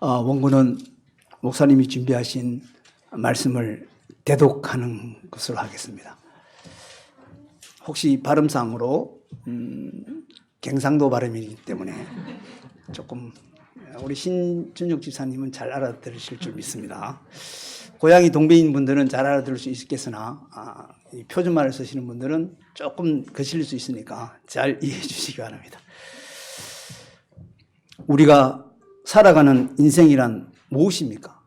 원고는 목사님이 준비하신 말씀을 대독하는 것으로 하겠습니다. 혹시 발음상으로 경상도 발음이기 때문에 조금 우리 신준혁 집사님은 잘 알아들으실 줄 믿습니다. 고향이 동배인 분들은 잘 알아들을 수 있겠으나 이 표준말을 쓰시는 분들은 조금 거슬릴 수 있으니까 잘 이해해 주시기 바랍니다. 우리가 살아가는 인생이란 무엇입니까?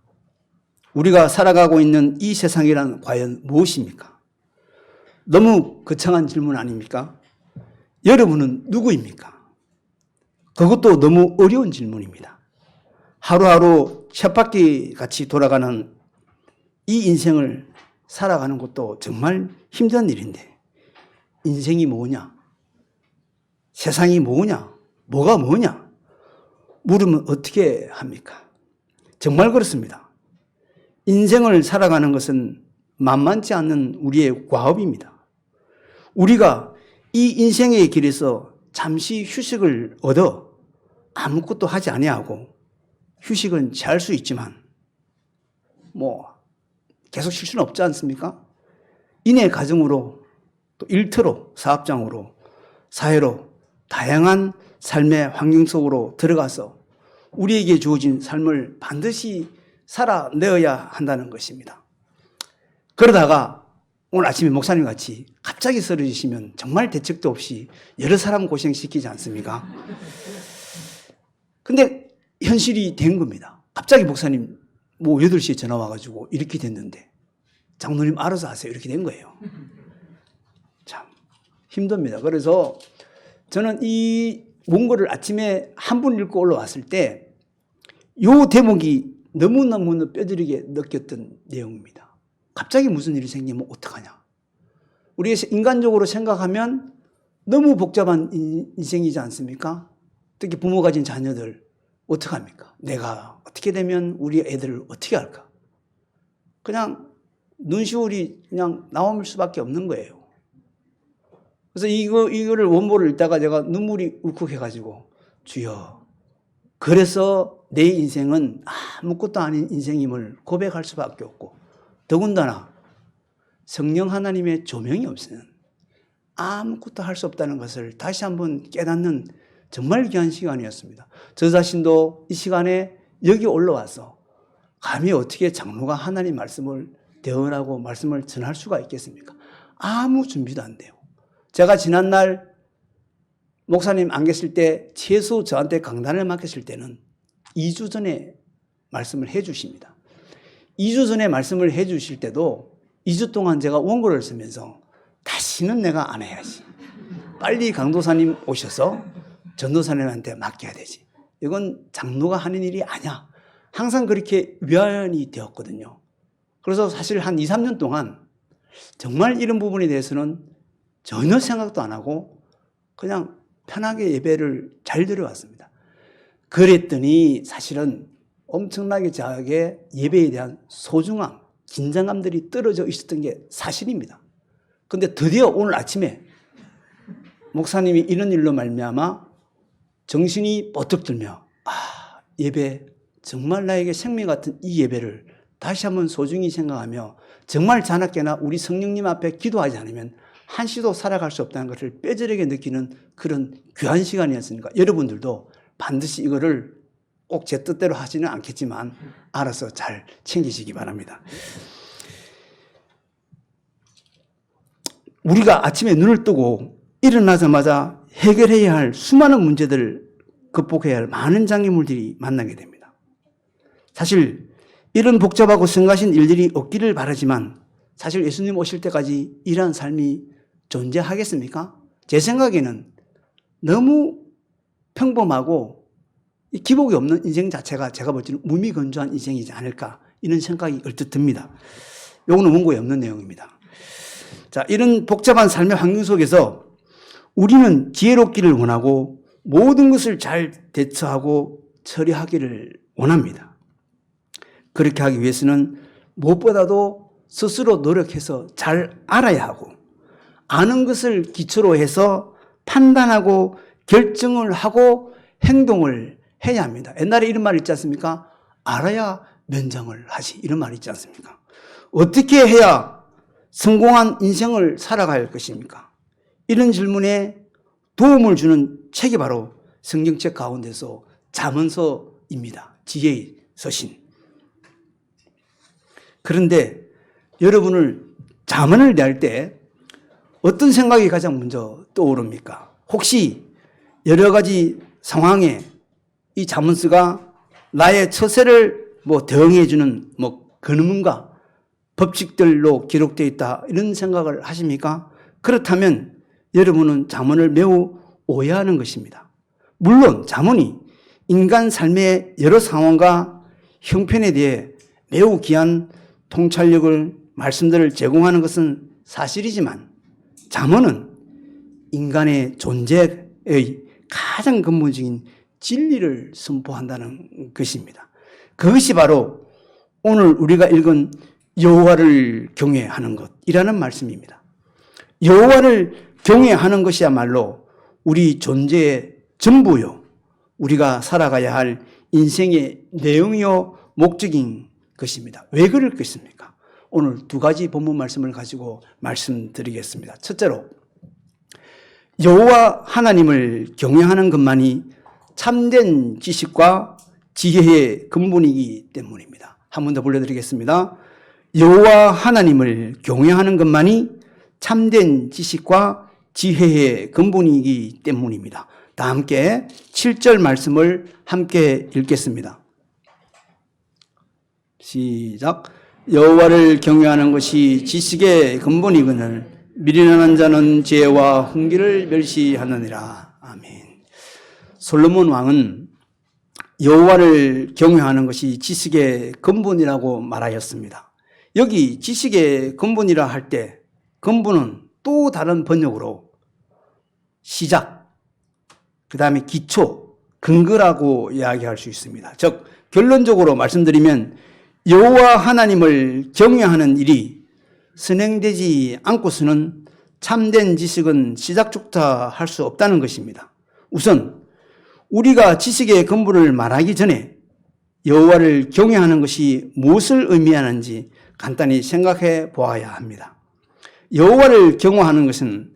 우리가 살아가고 있는 이 세상이란 과연 무엇입니까? 너무 거창한 질문 아닙니까? 여러분은 누구입니까? 그것도 너무 어려운 질문입니다. 하루하루 쳇바퀴 같이 돌아가는 이 인생을 살아가는 것도 정말 힘든 일인데 인생이 뭐냐? 세상이 뭐냐? 뭐가 뭐냐? 물으면 어떻게 합니까? 정말 그렇습니다. 인생을 살아가는 것은 만만치 않는 우리의 과업입니다. 우리가 이 인생의 길에서 잠시 휴식을 얻어 아무것도 하지 아니하고 휴식은 취할 수 있지만 계속 쉴 수는 없지 않습니까? 이내 가정으로 또 일터로 사업장으로 사회로 다양한 삶의 환경 속으로 들어가서 우리에게 주어진 삶을 반드시 살아내어야 한다는 것입니다. 그러다가 오늘 아침에 목사님 같이 갑자기 쓰러지시면 정말 대책도 없이 여러 사람 고생시키지 않습니까? 근데 현실이 된 겁니다. 갑자기 목사님 8시에 전화 와가지고 이렇게 됐는데 장로님 알아서 하세요. 이렇게 된 거예요. 참 힘듭니다. 그래서 저는 이 원고를 아침에 한 분 읽고 올라왔을 때 이 대목이 너무너무 뼈저리게 느꼈던 내용입니다. 갑자기 무슨 일이 생기면 어떡하냐. 우리가 인간적으로 생각하면 너무 복잡한 인생이지 않습니까? 특히 부모 가진 자녀들 어떡합니까? 내가 어떻게 되면 우리 애들을 어떻게 할까? 그냥 눈시울이 그냥 나올 수밖에 없는 거예요. 그래서 이거를 원고를 읽다가 제가 눈물이 울컥해가지고 주여, 그래서 내 인생은 아무것도 아닌 인생임을 고백할 수밖에 없고 더군다나 성령 하나님의 조명이 없으면 아무것도 할 수 없다는 것을 다시 한번 깨닫는 정말 귀한 시간이었습니다. 저 자신도 이 시간에 여기 올라와서 감히 어떻게 장로가 하나님 말씀을 대언하고 말씀을 전할 수가 있겠습니까? 아무 준비도 안 돼요. 제가 지난날 목사님 안 계실 때 최소 저한테 강단을 맡겼을 때는 2주 전에 말씀을 해 주십니다. 2주 전에 말씀을 해 주실 때도 2주 동안 제가 원고를 쓰면서 다시는 내가 안 해야지. 빨리 강도사님 오셔서 전도사님한테 맡겨야 되지. 이건 장로가 하는 일이 아니야. 항상 그렇게 위안이 되었거든요. 그래서 사실 한 2, 3년 동안 정말 이런 부분에 대해서는 전혀 생각도 안 하고 그냥 편하게 예배를 잘 드려왔습니다. 그랬더니 사실은 엄청나게 저에게 예배에 대한 소중함, 긴장감들이 떨어져 있었던 게 사실입니다. 그런데 드디어 오늘 아침에 목사님이 이런 일로 말미암아 정신이 버뜩 들며 예배 정말 나에게 생명 같은 이 예배를 다시 한번 소중히 생각하며 정말 자나깨나 우리 성령님 앞에 기도하지 않으면 한시도 살아갈 수 없다는 것을 뼈저리게 느끼는 그런 귀한 시간이었으니까 여러분들도 반드시 이거를 꼭 제 뜻대로 하지는 않겠지만 알아서 잘 챙기시기 바랍니다. 우리가 아침에 눈을 뜨고 일어나자마자 해결해야 할 수많은 문제들을 극복해야 할 많은 장애물들이 만나게 됩니다. 사실 이런 복잡하고 성가신 일들이 없기를 바라지만 사실 예수님 오실 때까지 이러한 삶이 존재하겠습니까? 제 생각에는 너무 평범하고 기복이 없는 인생 자체가 제가 볼 때는 무미건조한 인생이지 않을까 이런 생각이 얼뜻 듭니다. 이거는 원고에 없는 내용입니다. 자, 이런 복잡한 삶의 환경 속에서 우리는 지혜롭기를 원하고 모든 것을 잘 대처하고 처리하기를 원합니다. 그렇게 하기 위해서는 무엇보다도 스스로 노력해서 잘 알아야 하고 아는 것을 기초로 해서 판단하고 결정을 하고 행동을 해야 합니다. 옛날에 이런 말 있지 않습니까? 알아야 면장을 하지. 이런 말이 있지 않습니까? 어떻게 해야 성공한 인생을 살아갈 것입니까? 이런 질문에 도움을 주는 책이 바로 성경책 가운데서 잠언서입니다. 지혜의 서신. 그런데 여러분을 잠언을 낼 때 어떤 생각이 가장 먼저 떠오릅니까? 혹시 여러 가지 상황에 이 잠언서가 나의 처세를 대응해주는 근문과 법칙들로 기록되어 있다 이런 생각을 하십니까? 그렇다면 여러분은 잠언을 매우 오해하는 것입니다. 물론 잠언이 인간 삶의 여러 상황과 형편에 대해 매우 귀한 통찰력을 말씀들을 제공하는 것은 사실이지만 잠언은 인간의 존재의 가장 근본적인 진리를 선포한다는 것입니다. 그것이 바로 오늘 우리가 읽은 여호와를 경외하는 것이라는 말씀입니다. 여호와를 경외하는 것이야말로 우리 존재의 전부요, 우리가 살아가야 할 인생의 내용이요 목적인 것입니다. 왜 그럴 것입니까? 오늘 두 가지 본문 말씀을 가지고 말씀드리겠습니다. 첫째로 여호와 하나님을 경외하는 것만이 참된 지식과 지혜의 근본이기 때문입니다. 한 번 더 불러드리겠습니다. 여호와 하나님을 경외하는 것만이 참된 지식과 지혜의 근본이기 때문입니다. 다 함께 7절 말씀을 함께 읽겠습니다. 시작. 여호와를 경외하는 것이 지식의 근본이거늘 미련한 자는 지혜와 훈계를 멸시하느니라. 아멘. 솔로몬 왕은 여호와를 경외하는 것이 지식의 근본이라고 말하였습니다. 여기 지식의 근본이라 할 때 근본은 또 다른 번역으로 시작, 그 다음에 기초, 근거라고 이야기할 수 있습니다. 즉 결론적으로 말씀드리면 여호와 하나님을 경외하는 일이 선행되지 않고서는 참된 지식은 시작조차 할 수 없다는 것입니다. 우선 우리가 지식의 근본을 말하기 전에 여호와를 경외하는 것이 무엇을 의미하는지 간단히 생각해 보아야 합니다. 여호와를 경외하는 것은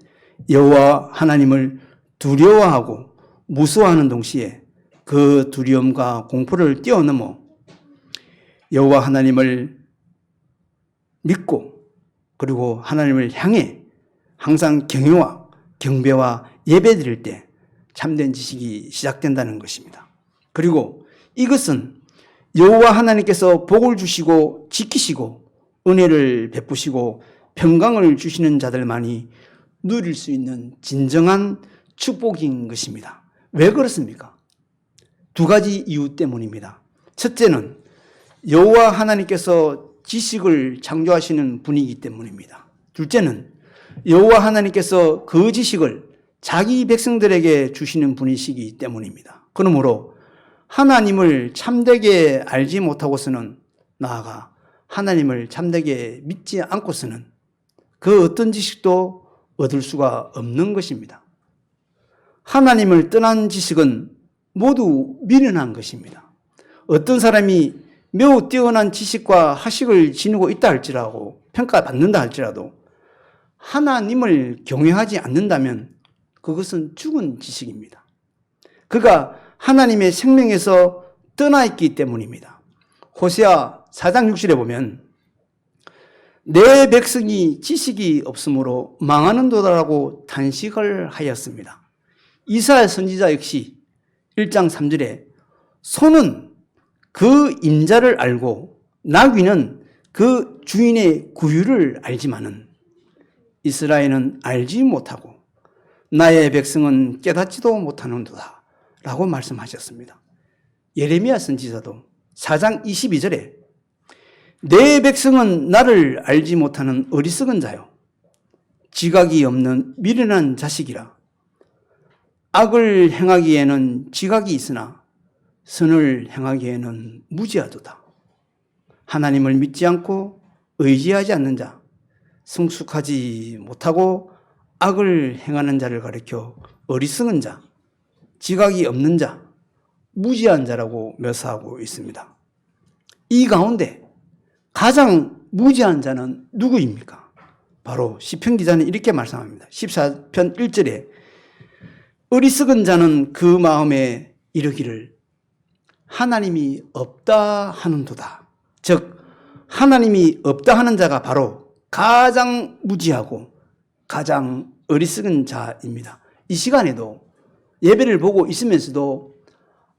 여호와 하나님을 두려워하고 무서워하는 동시에 그 두려움과 공포를 뛰어넘어 여호와 하나님을 믿고 그리고 하나님을 향해 항상 경외와 경배와 예배드릴 때 참된 지식이 시작된다는 것입니다. 그리고 이것은 여호와 하나님께서 복을 주시고 지키시고 은혜를 베푸시고 평강을 주시는 자들만이 누릴 수 있는 진정한 축복인 것입니다. 왜 그렇습니까? 두 가지 이유 때문입니다. 첫째는 여호와 하나님께서 지식을 창조하시는 분이기 때문입니다. 둘째는 여호와 하나님께서 그 지식을 자기 백성들에게 주시는 분이시기 때문입니다. 그러므로 하나님을 참되게 알지 못하고서는, 나아가 하나님을 참되게 믿지 않고서는 그 어떤 지식도 얻을 수가 없는 것입니다. 하나님을 떠난 지식은 모두 미련한 것입니다. 어떤 사람이 매우 뛰어난 지식과 학식을 지니고 있다 할지라도, 평가받는다 할지라도 하나님을 경외하지 않는다면 그것은 죽은 지식입니다. 그가 하나님의 생명에서 떠나 있기 때문입니다. 호세아 4장 6절에 보면 내 백성이 지식이 없으므로 망하는도다라고 탄식을 하였습니다. 이사야 선지자 역시 1장 3절에 소는 그 임자를 알고 나귀는 그 주인의 구유를 알지만은 이스라엘은 알지 못하고 나의 백성은 깨닫지도 못하는도다 라고 말씀하셨습니다. 예레미야 선지자도 4장 22절에 내 백성은 나를 알지 못하는 어리석은 자요 지각이 없는 미련한 자식이라. 악을 행하기에는 지각이 있으나 선을 행하기에는 무지하도다. 하나님을 믿지 않고 의지하지 않는 자, 성숙하지 못하고 악을 행하는 자를 가리켜 어리석은 자, 지각이 없는 자, 무지한 자라고 묘사하고 있습니다. 이 가운데 가장 무지한 자는 누구입니까? 바로 시편 기자는 이렇게 말씀합니다. 14편 1절에 어리석은 자는 그 마음에 이르기를 하나님이 없다 하는도다. 즉 하나님이 없다 하는 자가 바로 가장 무지하고 가장 어리석은 자입니다. 이 시간에도 예배를 보고 있으면서도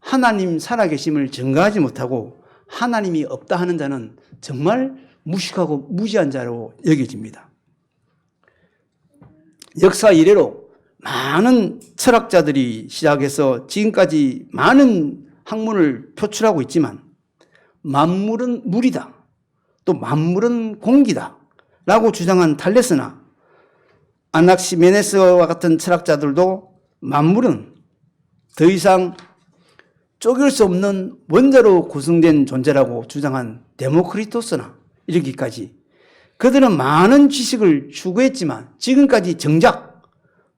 하나님 살아계심을 증거하지 못하고 하나님이 없다 하는 자는 정말 무식하고 무지한 자로 여겨집니다. 역사 이래로 많은 철학자들이 시작해서 지금까지 많은 학문을 표출하고 있지만 만물은 물이다, 또 만물은 공기다 라고 주장한 탈레스나 아낙시메네스와 같은 철학자들도 만물은 더 이상 쪼갤 수 없는 원자로 구성된 존재라고 주장한 데모크리토스나 이르기까지 그들은 많은 지식을 추구했지만 지금까지 정작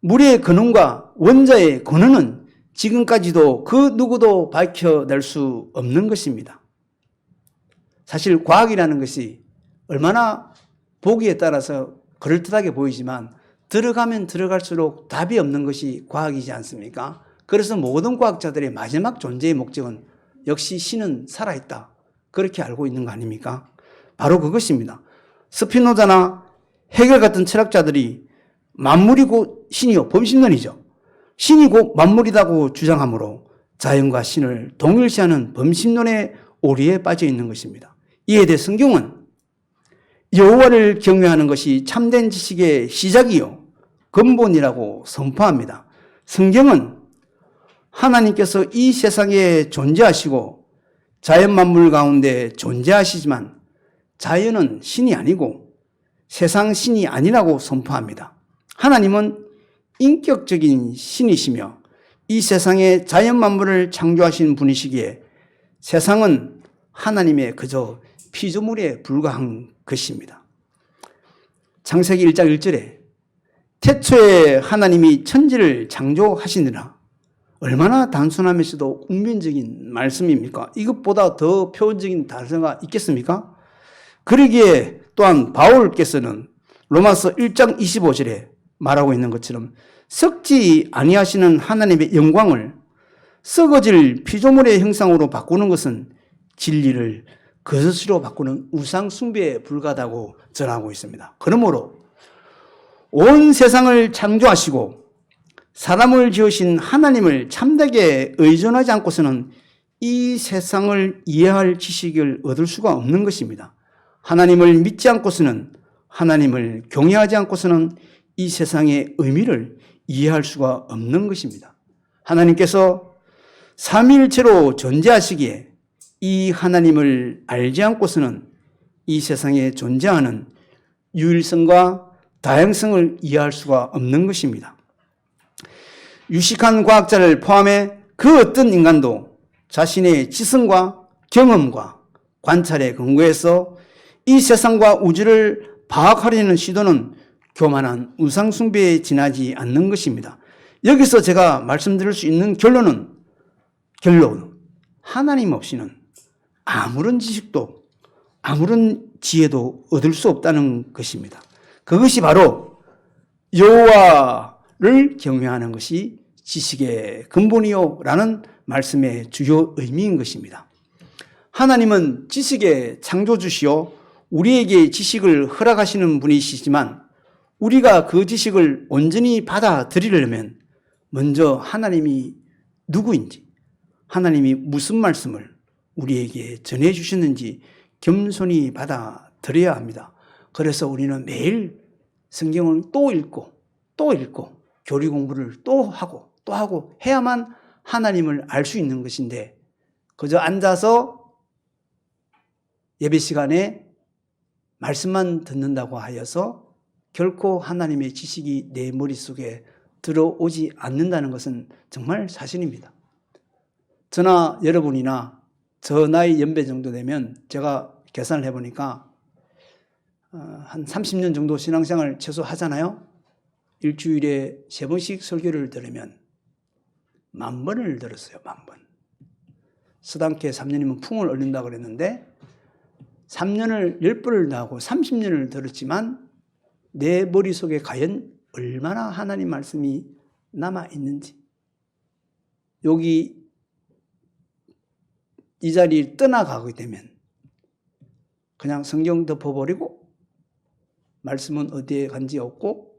물의 근원과 원자의 근원은 지금까지도 그 누구도 밝혀낼 수 없는 것입니다. 사실 과학이라는 것이 얼마나 보기에 따라서 그럴듯하게 보이지만 들어가면 들어갈수록 답이 없는 것이 과학이지 않습니까? 그래서 모든 과학자들의 마지막 존재의 목적은 역시 신은 살아있다. 그렇게 알고 있는 거 아닙니까? 바로 그것입니다. 스피노자나 헤겔 같은 철학자들이 만물이 곧 신이요, 범신론이죠. 신이 곧 만물이라고 주장하므로 자연과 신을 동일시하는 범신론의 오리에 빠져 있는 것입니다. 이에 대해 성경은 여호와를 경외하는 것이 참된 지식의 시작이요 근본이라고 선포합니다. 성경은 하나님께서 이 세상에 존재하시고 자연 만물 가운데 존재하시지만 자연은 신이 아니고 세상 신이 아니라고 선포합니다. 하나님은 인격적인 신이시며 이 세상에 자연 만물을 창조하신 분이시기에 세상은 하나님의 그저 피조물에 불과한 것입니다. 창세기 1장 1절에 태초에 하나님이 천지를 창조하시느라 얼마나 단순하면서도 운명적인 말씀입니까? 이것보다 더 표현적인 단서가 있겠습니까? 그러기에 또한 바울께서는 로마서 1장 25절에 말하고 있는 것처럼 썩지 아니하시는 하나님의 영광을 썩어질 피조물의 형상으로 바꾸는 것은 진리를 거스로 바꾸는 우상 숭배에 불과하다고 전하고 있습니다. 그러므로 온 세상을 창조하시고 사람을 지으신 하나님을 참되게 의존하지 않고서는 이 세상을 이해할 지식을 얻을 수가 없는 것입니다. 하나님을 믿지 않고서는, 하나님을 경외하지 않고서는 이 세상의 의미를 이해할 수가 없는 것입니다. 하나님께서 삼위일체로 존재하시기에 이 하나님을 알지 않고서는 이 세상에 존재하는 유일성과 다양성을 이해할 수가 없는 것입니다. 유식한 과학자를 포함해 그 어떤 인간도 자신의 지성과 경험과 관찰에 근거해서 이 세상과 우주를 파악하려는 시도는 교만한 우상숭배에 지나지 않는 것입니다. 여기서 제가 말씀드릴 수 있는 결론은 하나님 없이는 아무런 지식도 아무런 지혜도 얻을 수 없다는 것입니다. 그것이 바로 여호와를 경외하는 것이 지식의 근본이요 라는 말씀의 주요 의미인 것입니다. 하나님은 지식의 창조주시요 우리에게 지식을 허락하시는 분이시지만 우리가 그 지식을 온전히 받아들이려면 먼저 하나님이 누구인지, 하나님이 무슨 말씀을 우리에게 전해주셨는지 겸손히 받아들여야 합니다. 그래서 우리는 매일 성경을 또 읽고 교리 공부를 또 하고 해야만 하나님을 알 수 있는 것인데 그저 앉아서 예배 시간에 말씀만 듣는다고 하여서 결코 하나님의 지식이 내 머릿속에 들어오지 않는다는 것은 정말 사실입니다. 저나 여러분이나 저 나이 연배 정도 되면 제가 계산을 해보니까 한 30년 정도 신앙생활 최소 하잖아요. 일주일에 3번씩 설교를 들으면 10,000번을 들었어요. 10,000번. 스당케 3년이면 풍을 얻는다고 그랬는데 3년을 10번을 나고 30년을 들었지만 내 머릿속에 과연 얼마나 하나님 말씀이 남아있는지, 여기 이 자리를 떠나가게 되면 그냥 성경 덮어버리고 말씀은 어디에 간지 없고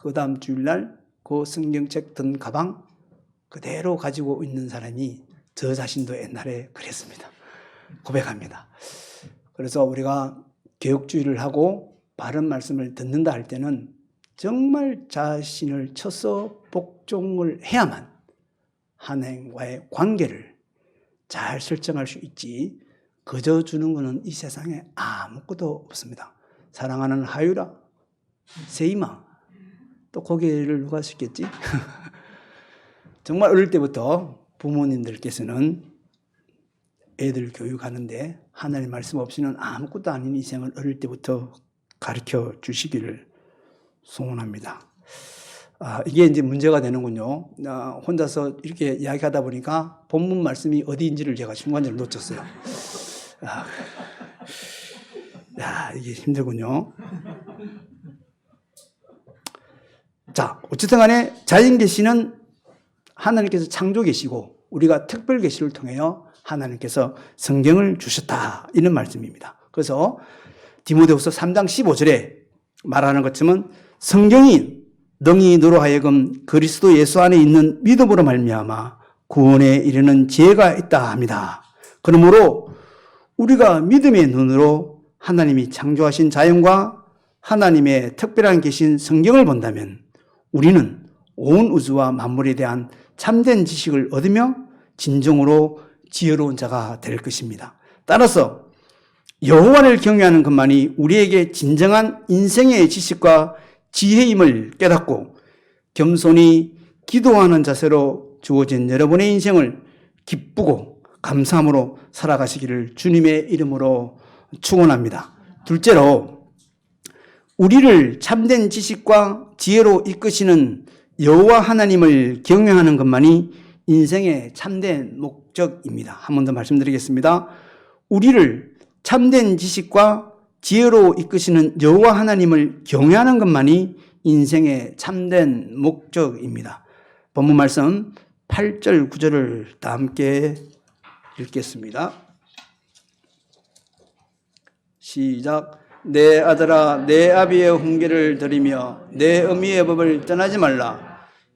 그 다음 주일날 그 성경책 든 가방 그대로 가지고 있는 사람이 저 자신도 옛날에 그랬습니다. 고백합니다. 그래서 우리가 개혁주의를 하고 바른 말씀을 듣는다 할 때는 정말 자신을 쳐서 복종을 해야만 하나님과의 관계를 잘 설정할 수 있지, 그저 주는 것은 이 세상에 아무것도 없습니다. 사랑하는 하유라, 세이마, 또 고개를 누가 숙였지? 정말 어릴 때부터 부모님들께서는 애들 교육하는데 하나님 말씀 없이는 아무것도 아닌 인생을 어릴 때부터 가르쳐 주시기를 소원합니다. 이게 이제 문제가 되는군요. 혼자서 이렇게 이야기하다 보니까 본문 말씀이 어디인지를 제가 중간적으로 놓쳤어요. 이게 힘들군요. 자, 어쨌든 간에 자연 계시는 하나님께서 창조 계시고 우리가 특별 계시를 통하여 하나님께서 성경을 주셨다, 이런 말씀입니다. 그래서 디모데후서 3장 15절에 말하는 것처럼 성경이 너희 너로 하여금 그리스도 예수 안에 있는 믿음으로 말미암아 구원에 이르는 지혜가 있다 합니다. 그러므로 우리가 믿음의 눈으로 하나님이 창조하신 자연과 하나님의 특별한 계신 성경을 본다면 우리는 온 우주와 만물에 대한 참된 지식을 얻으며 진정으로 지혜로운 자가 될 것입니다. 따라서 여호와를 경외하는 것만이 우리에게 진정한 인생의 지식과 지혜임을 깨닫고 겸손히 기도하는 자세로 주어진 여러분의 인생을 기쁘고 감사함으로 살아가시기를 주님의 이름으로 축원합니다. 둘째로, 우리를 참된 지식과 지혜로 이끄시는 여호와 하나님을 경외하는 것만이 인생의 참된 목적입니다. 한 번 더 말씀드리겠습니다. 우리를 참된 지식과 지혜로 이끄시는 여호와 하나님을 경외하는 것만이 인생의 참된 목적입니다. 본문 말씀 8절 9절을 다 함께 읽겠습니다. 시작. 내 아들아, 내 아비의 훈계를 들으며 내 어미의 법을 떠나지 말라.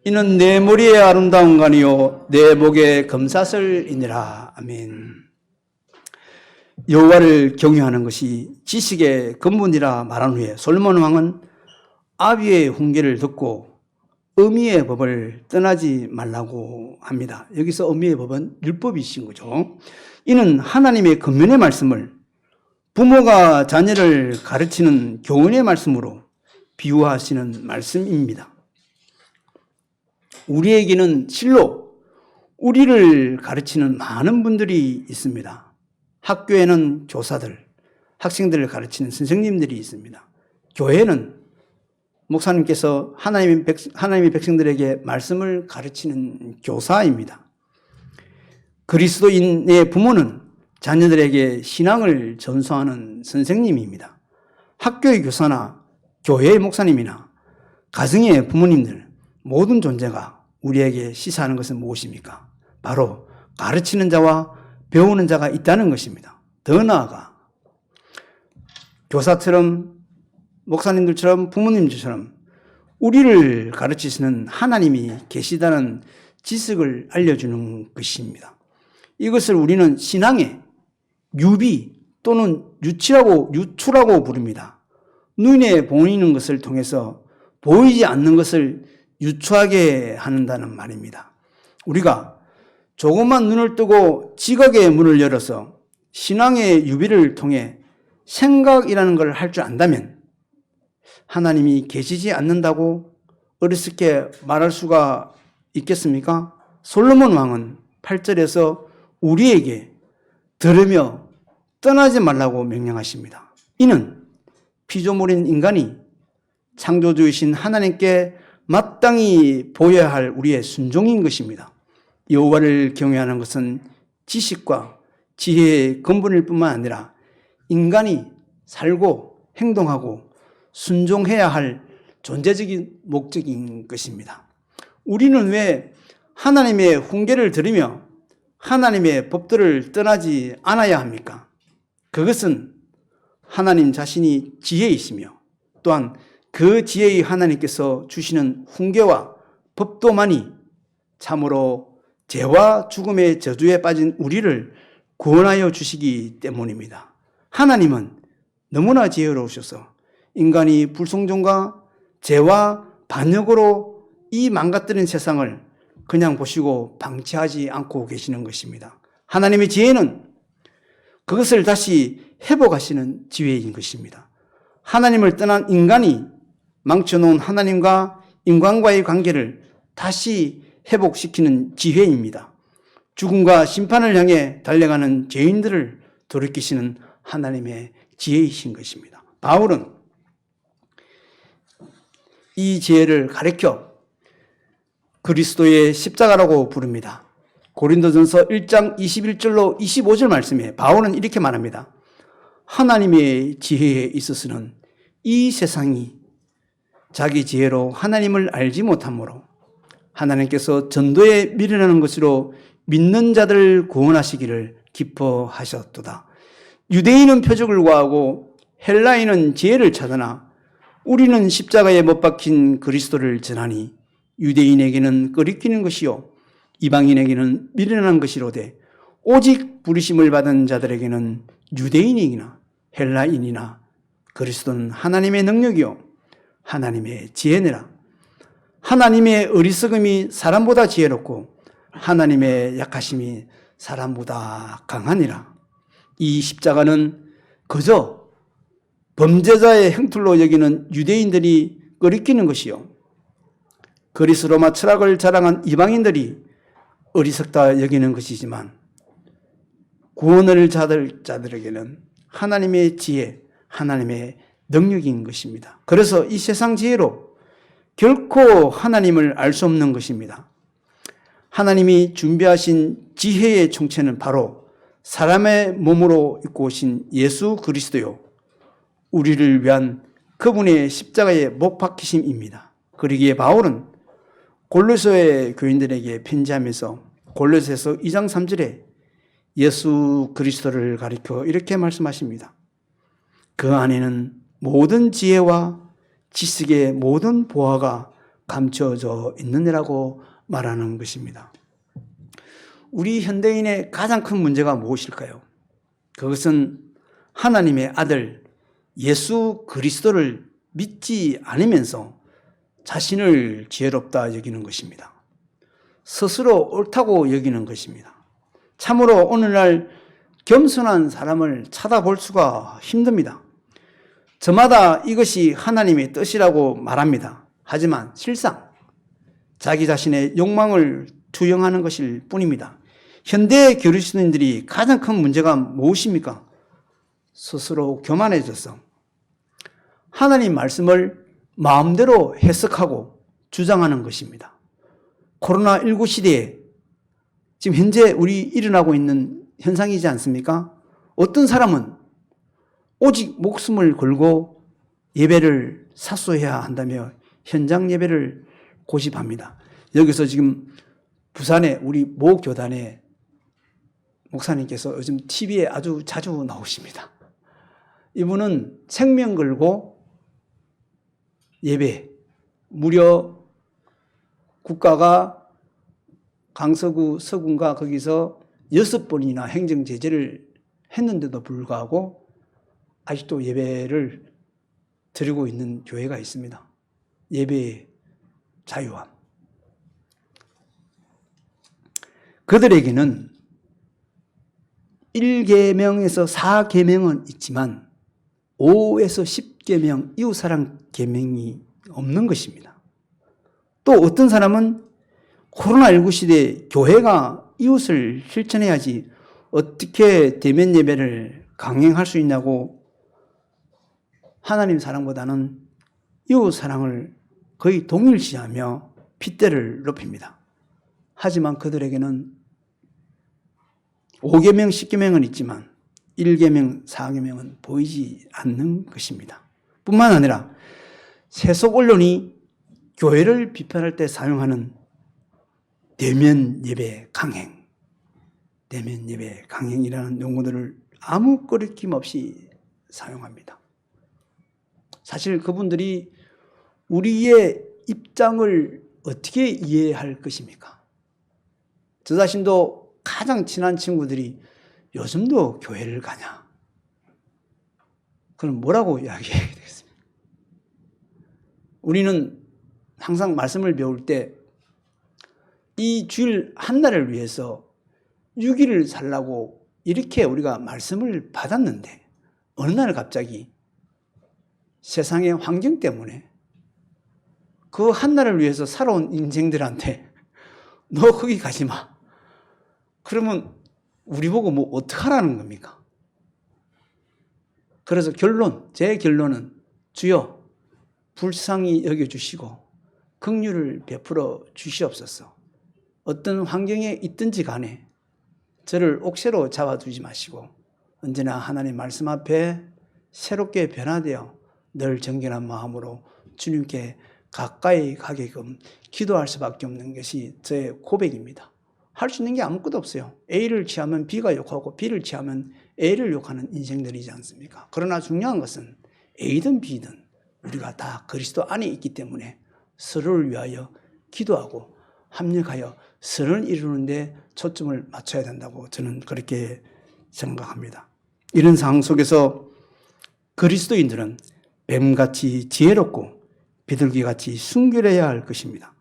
이는 내 머리의 아름다운 관이요 내 목의 금사슬이니라. 아멘. 여호와를 경외하는 것이 지식의 근본이라 말한 후에 솔로몬 왕은 아비의 훈계를 듣고 어미의 법을 떠나지 말라고 합니다. 여기서 어미의 법은 율법이신 거죠. 이는 하나님의 권면의 말씀을 부모가 자녀를 가르치는 교훈의 말씀으로 비유하시는 말씀입니다. 우리에게는 실로 우리를 가르치는 많은 분들이 있습니다. 학교에는 교사들, 학생들을 가르치는 선생님들이 있습니다. 교회는 목사님께서 하나님의 백성들에게 말씀을 가르치는 교사입니다. 그리스도인의 부모는 자녀들에게 신앙을 전수하는 선생님입니다. 학교의 교사나 교회의 목사님이나 가정의 부모님들, 모든 존재가 우리에게 시사하는 것은 무엇입니까? 바로 가르치는 자와 배우는 자가 있다는 것입니다. 더 나아가 교사처럼, 목사님들처럼, 부모님들처럼 우리를 가르치시는 하나님이 계시다는 지식을 알려주는 것입니다. 이것을 우리는 신앙의 유비 또는 유추라고 부릅니다. 눈에 보이는 것을 통해서 보이지 않는 것을 유추하게 한다는 말입니다. 우리가 조금만 눈을 뜨고 지각의 문을 열어서 신앙의 유비를 통해 생각이라는 걸 할 줄 안다면 하나님이 계시지 않는다고 어리석게 말할 수가 있겠습니까? 솔로몬 왕은 8절에서 우리에게 들으며 떠나지 말라고 명령하십니다. 이는 피조물인 인간이 창조주이신 하나님께 마땅히 보여야 할 우리의 순종인 것입니다. 여호와를 경외하는 것은 지식과 지혜의 근본일 뿐만 아니라 인간이 살고 행동하고 순종해야 할 존재적인 목적인 것입니다. 우리는 왜 하나님의 훈계를 들으며 하나님의 법들을 떠나지 않아야 합니까? 그것은 하나님 자신이 지혜이시며 또한 그 지혜의 하나님께서 주시는 훈계와 법도만이 참으로 죄와 죽음의 저주에 빠진 우리를 구원하여 주시기 때문입니다. 하나님은 너무나 지혜로우셔서 인간이 불성종과 죄와 반역으로 이 망가뜨린 세상을 그냥 보시고 방치하지 않고 계시는 것입니다. 하나님의 지혜는 그것을 다시 회복하시는 지혜인 것입니다. 하나님을 떠난 인간이 망쳐놓은 하나님과 인간과의 관계를 다시 회복시키는 지혜입니다. 죽음과 심판을 향해 달려가는 죄인들을 돌이키시는 하나님의 지혜이신 것입니다. 바울은 이 지혜를 가르쳐 그리스도의 십자가라고 부릅니다. 고린도전서 1장 21절로 25절 말씀에 바울은 이렇게 말합니다. 하나님의 지혜에 있어서는 이 세상이 자기 지혜로 하나님을 알지 못하므로 하나님께서 전도에 미련하는 것으로 믿는 자들을 구원하시기를 기뻐하셨도다. 유대인은 표적을 구하고 헬라인은 지혜를 찾으나 우리는 십자가에 못 박힌 그리스도를 전하니 유대인에게는 끄리끼는 것이요 이방인에게는 미련한 것이로되 오직 부르심을 받은 자들에게는 유대인이나 헬라인이나 그리스도는 하나님의 능력이요 하나님의 지혜니라. 하나님의 어리석음이 사람보다 지혜롭고 하나님의 약하심이 사람보다 강하니라. 이 십자가는 그저 범죄자의 행틀로 여기는 유대인들이 끄리끼는 것이요 그리스 로마 철학을 자랑한 이방인들이 어리석다 여기는 것이지만 구원을 받을 자들에게는 하나님의 지혜, 하나님의 능력인 것입니다. 그래서 이 세상 지혜로 결코 하나님을 알 수 없는 것입니다. 하나님이 준비하신 지혜의 총체는 바로 사람의 몸으로 입고 오신 예수 그리스도요 우리를 위한 그분의 십자가의 못 박히심입니다. 그러기에 바울은 골로새의 교인들에게 편지하면서 골로새서 2장 3절에 예수 그리스도를 가리켜 이렇게 말씀하십니다. 그 안에는 모든 지혜와 지식의 모든 보화가 감춰져 있느니라고 말하는 것입니다. 우리 현대인의 가장 큰 문제가 무엇일까요? 그것은 하나님의 아들 예수 그리스도를 믿지 않으면서 자신을 지혜롭다 여기는 것입니다. 스스로 옳다고 여기는 것입니다. 참으로 오늘날 겸손한 사람을 찾아볼 수가 힘듭니다. 저마다 이것이 하나님의 뜻이라고 말합니다. 하지만 실상 자기 자신의 욕망을 투영하는 것일 뿐입니다. 현대 그리스도인들이 가장 큰 문제가 무엇입니까? 스스로 교만해져서 하나님 말씀을 마음대로 해석하고 주장하는 것입니다. 코로나19 시대에 지금 현재 우리 일어나고 있는 현상이지 않습니까? 어떤 사람은 오직 목숨을 걸고 예배를 사수해야 한다며 현장 예배를 고집합니다. 여기서 지금 부산에 우리 모 교단의 목사님께서 요즘 TV에 아주 자주 나오십니다. 이분은 생명 걸고 예배, 무려 국가가 강서구 서군과 거기서 6번이나 행정 제재를 했는데도 불구하고 아직도 예배를 드리고 있는 교회가 있습니다. 예배의 자유함. 그들에게는 1계명에서 4계명은 있지만 5에서 10계명 이웃사랑 계명이 없는 것입니다. 또 어떤 사람은 코로나19 시대에 교회가 이웃을 실천해야지 어떻게 대면 예배를 강행할 수 있냐고 하나님 사랑보다는 이웃 사랑을 거의 동일시하며 핏대를 높입니다. 하지만 그들에게는 5계명, 10계명은 있지만 1계명, 4계명은 보이지 않는 것입니다. 뿐만 아니라 세속 언론이 교회를 비판할 때 사용하는 대면 예배 강행, 대면 예배 강행이라는 용어들을 아무 거리낌 없이 사용합니다. 사실 그분들이 우리의 입장을 어떻게 이해할 것입니까? 저 자신도 가장 친한 친구들이 요즘도 교회를 가냐? 그럼 뭐라고 이야기해야 되겠습니까? 우리는 항상 말씀을 배울 때 이 주일 한 날을 위해서 6일을 살라고 이렇게 우리가 말씀을 받았는데 어느 날 갑자기 세상의 환경 때문에 그 한 날을 위해서 살아온 인생들한테 너 거기 가지 마. 그러면 우리 보고 뭐 어떡하라는 겁니까? 그래서 제 결론은 주여 불쌍히 여겨주시고 긍휼을 베풀어 주시옵소서. 어떤 환경에 있든지 간에 저를 옥새로 잡아두지 마시고 언제나 하나님 말씀 앞에 새롭게 변화되어 늘 정결한 마음으로 주님께 가까이 가게끔 기도할 수밖에 없는 것이 저의 고백입니다. 할 수 있는 게 아무것도 없어요. A를 취하면 B가 욕하고 B를 취하면 A를 욕하는 인생들이지 않습니까? 그러나 중요한 것은 A든 B든 우리가 다 그리스도 안에 있기 때문에 서로를 위하여 기도하고 합력하여 선을 이루는데 초점을 맞춰야 된다고 저는 그렇게 생각합니다. 이런 상황 속에서 그리스도인들은 뱀같이 지혜롭고 비둘기같이 순결해야 할 것입니다.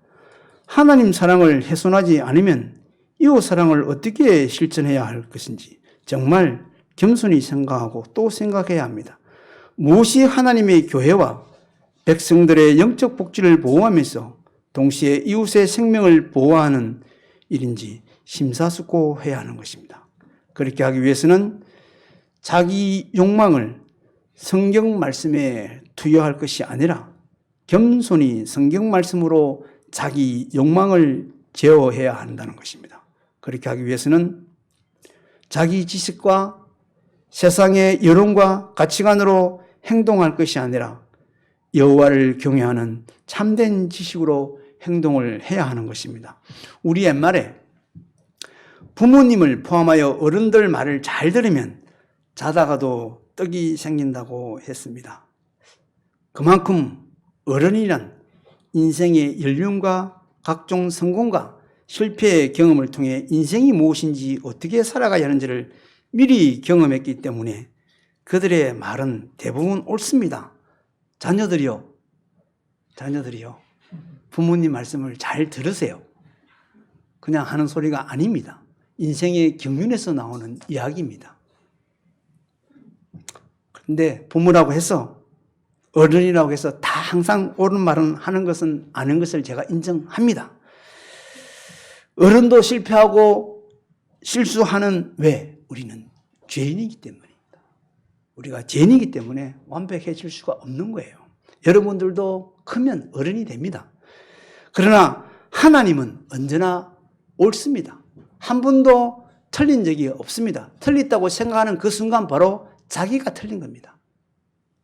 하나님 사랑을 훼손하지 않으면 이웃 사랑을 어떻게 실천해야 할 것인지 정말 겸손히 생각하고 또 생각해야 합니다. 무엇이 하나님의 교회와 백성들의 영적 복지를 보호하면서 동시에 이웃의 생명을 보호하는 일인지 심사숙고해야 하는 것입니다. 그렇게 하기 위해서는 자기 욕망을 성경 말씀에 투여할 것이 아니라 겸손히 성경 말씀으로 자기 욕망을 제어해야 한다는 것입니다. 그렇게 하기 위해서는 자기 지식과 세상의 여론과 가치관으로 행동할 것이 아니라 여호와를 경외하는 참된 지식으로 행동을 해야 하는 것입니다. 우리 옛말에 부모님을 포함하여 어른들 말을 잘 들으면 자다가도 떡이 생긴다고 했습니다. 그만큼 어른이란 인생의 연륜과 각종 성공과 실패의 경험을 통해 인생이 무엇인지 어떻게 살아가야 하는지를 미리 경험했기 때문에 그들의 말은 대부분 옳습니다. 자녀들이요. 부모님 말씀을 잘 들으세요. 그냥 하는 소리가 아닙니다. 인생의 경륜에서 나오는 이야기입니다. 그런데 부모라고 해서 어른이라고 해서 다 항상 옳은 말은 하는 것은 아닌 것을 제가 인정합니다. 어른도 실패하고 실수하는 왜? 우리는 죄인이기 때문입니다. 우리가 죄인이기 때문에 완벽해질 수가 없는 거예요. 여러분들도 크면 어른이 됩니다. 그러나 하나님은 언제나 옳습니다. 한 번도 틀린 적이 없습니다. 틀렸다고 생각하는 그 순간 바로 자기가 틀린 겁니다.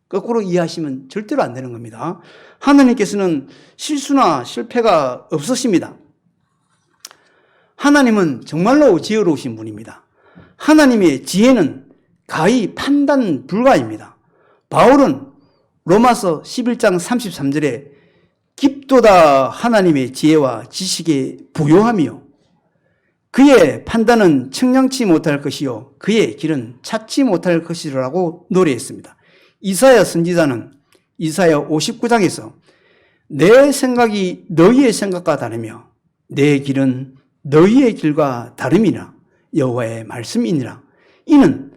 거꾸로 이해하시면 절대로 안 되는 겁니다. 하나님께서는 실수나 실패가 없으십니다. 하나님은 정말로 지혜로우신 분입니다. 하나님의 지혜는 가히 판단 불가입니다. 바울은 로마서 11장 33절에 깊도다 하나님의 지혜와 지식에 부요하며 그의 판단은 청량치 못할 것이요 그의 길은 찾지 못할 것이라고 노래했습니다. 이사야 선지자는 이사야 59장에서 내 생각이 너희의 생각과 다르며 내 길은 너희의 길과 다름이라 여호와의 말씀이니라. 이는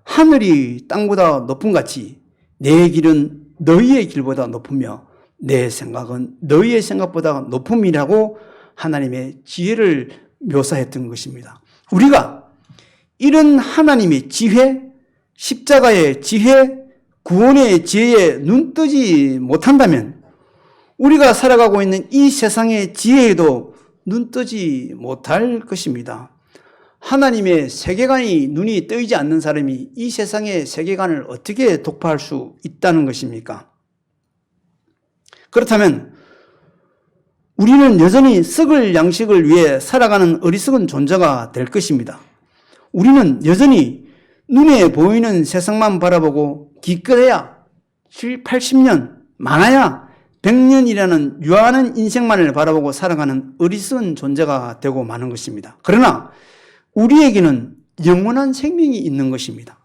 하늘이 땅보다 높음 같이 내 길은 너희의 길보다 높으며 내 생각은 너희의 생각보다 높음이라고 하나님의 지혜를 묘사했던 것입니다. 우리가 이런 하나님의 지혜, 십자가의 지혜, 구원의 지혜에 눈뜨지 못한다면 우리가 살아가고 있는 이 세상의 지혜에도 눈뜨지 못할 것입니다. 하나님의 세계관이 눈이 뜨이지 않는 사람이 이 세상의 세계관을 어떻게 독파할 수 있다는 것입니까? 그렇다면 우리는 여전히 썩을 양식을 위해 살아가는 어리석은 존재가 될 것입니다. 우리는 여전히 눈에 보이는 세상만 바라보고 기껏해야 7, 80년, 많아야 100년이라는 유한한 인생만을 바라보고 살아가는 어리석은 존재가 되고 마는 것입니다. 그러나 우리에게는 영원한 생명이 있는 것입니다.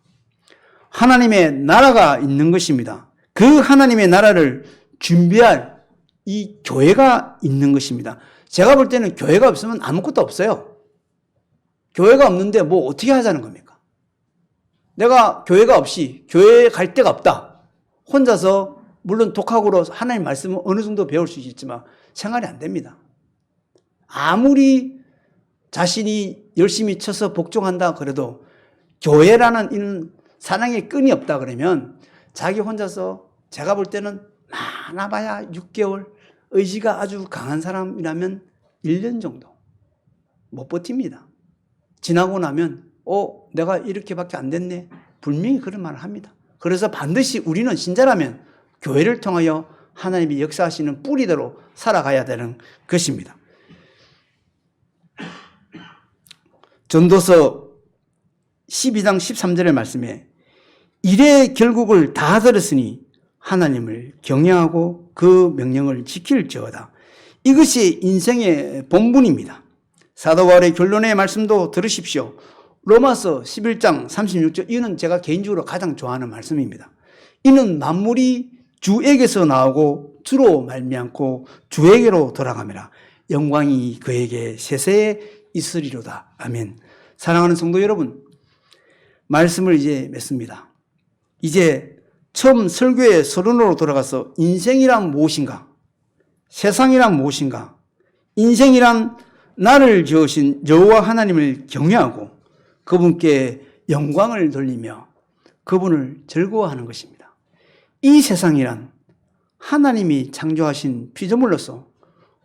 하나님의 나라가 있는 것입니다. 그 하나님의 나라를 준비할 이 교회가 있는 것입니다. 제가 볼 때는 교회가 없으면 아무것도 없어요. 교회가 없는데 뭐 어떻게 하자는 겁니까? 내가 교회가 없이 교회에 갈 데가 없다. 혼자서 물론 독학으로 하나님 말씀을 어느 정도 배울 수 있지만 생활이 안 됩니다. 아무리 자신이 열심히 쳐서 복종한다 그래도 교회라는 이런 사랑의 끈이 없다 그러면 자기 혼자서 제가 볼 때는 많아봐야 6개월, 의지가 아주 강한 사람이라면 1년 정도 못 버팁니다. 지나고 나면 내가 이렇게밖에 안 됐네. 분명히 그런 말을 합니다. 그래서 반드시 우리는 신자라면 교회를 통하여 하나님이 역사하시는 뿌리대로 살아가야 되는 것입니다. 전도서 12장 13절의 말씀에 일의 결국을 다 들었으니 하나님을 경외하고 그 명령을 지킬지어다. 이것이 인생의 본분입니다. 사도 바울의 결론의 말씀도 들으십시오. 로마서 11장 36절, 이는 제가 개인적으로 가장 좋아하는 말씀입니다. 이는 만물이 주에게서 나오고 주로 말미암고 주에게로 돌아가매라. 영광이 그에게 세세에 있으리로다. 아멘. 사랑하는 성도 여러분, 말씀을 이제 맺습니다. 이제 처음 설교의 서론으로 돌아가서 인생이란 무엇인가? 세상이란 무엇인가? 인생이란 나를 지으신 여호와 하나님을 경외하고 그분께 영광을 돌리며 그분을 즐거워하는 것입니다. 이 세상이란 하나님이 창조하신 피조물로서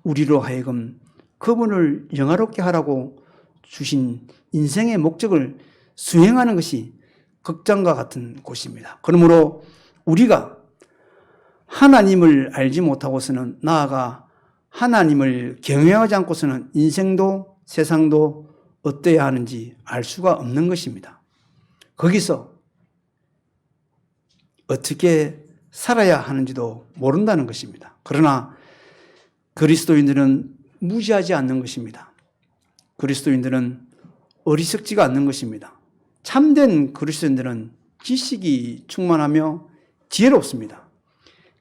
우리로 하여금 그분을 영화롭게 하라고 주신 인생의 목적을 수행하는 것이 극장과 같은 곳입니다. 그러므로 우리가 하나님을 알지 못하고서는, 나아가 하나님을 경외하지 않고서는 인생도 세상도 어떠해야 하는지 알 수가 없는 것입니다. 거기서 어떻게 살아야 하는지도 모른다는 것입니다. 그러나 그리스도인들은 무지하지 않는 것입니다. 그리스도인들은 어리석지가 않는 것입니다. 참된 그리스도인들은 지식이 충만하며 지혜롭습니다.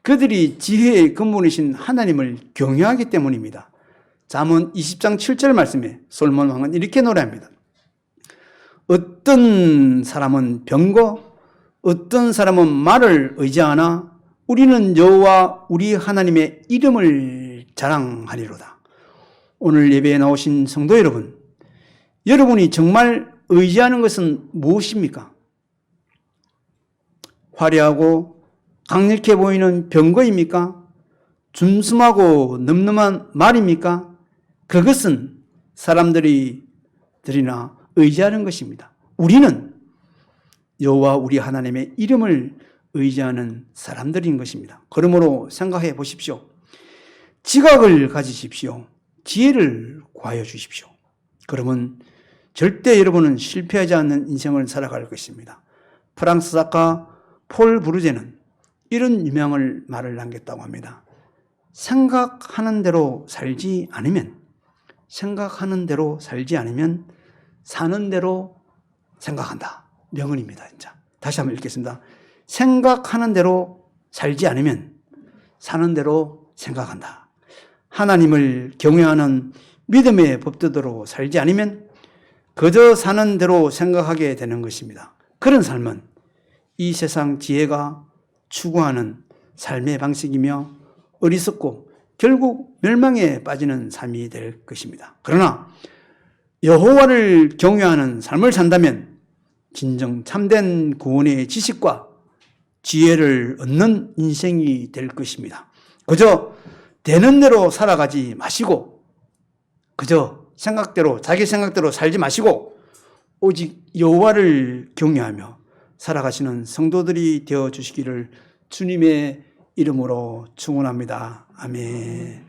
그들이 지혜의 근본이신 하나님을 경외하기 때문입니다. 잠언 20장 7절 말씀에 솔몬 왕은 이렇게 노래합니다. 어떤 사람은 병거, 어떤 사람은 말을 의지하나 우리는 여호와 우리 하나님의 이름을 자랑하리로다. 오늘 예배에 나오신 성도 여러분, 여러분이 정말 의지하는 것은 무엇입니까? 화려하고 강력해 보이는 병거입니까? 줌숨하고 늠름한 말입니까? 그것은 사람들이나 의지하는 것입니다. 우리는 여호와 우리 하나님의 이름을 의지하는 사람들인 것입니다. 그러므로 생각해 보십시오. 지각을 가지십시오. 지혜를 구하여 주십시오. 그러면 절대 여러분은 실패하지 않는 인생을 살아갈 것입니다. 프랑스 작가 폴 브루제는 이런 유명한 말을 남겼다고 합니다. 생각하는 대로 살지 않으면 사는 대로 생각한다. 명언입니다. 진짜. 다시 한번 읽겠습니다. 생각하는 대로 살지 않으면 사는 대로 생각한다. 하나님을 경외하는 믿음의 법도대로 살지 않으면 그저 사는 대로 생각하게 되는 것입니다. 그런 삶은 이 세상 지혜가 추구하는 삶의 방식이며 어리석고 결국 멸망에 빠지는 삶이 될 것입니다. 그러나 여호와를 경외하는 삶을 산다면 진정 참된 구원의 지식과 지혜를 얻는 인생이 될 것입니다. 그저 되는 대로 살아가지 마시고, 그저 자기 생각대로 살지 마시고 오직 여호와를 경외하며 살아가시는 성도들이 되어 주시기를 주님의 이름으로 축원합니다. 아멘.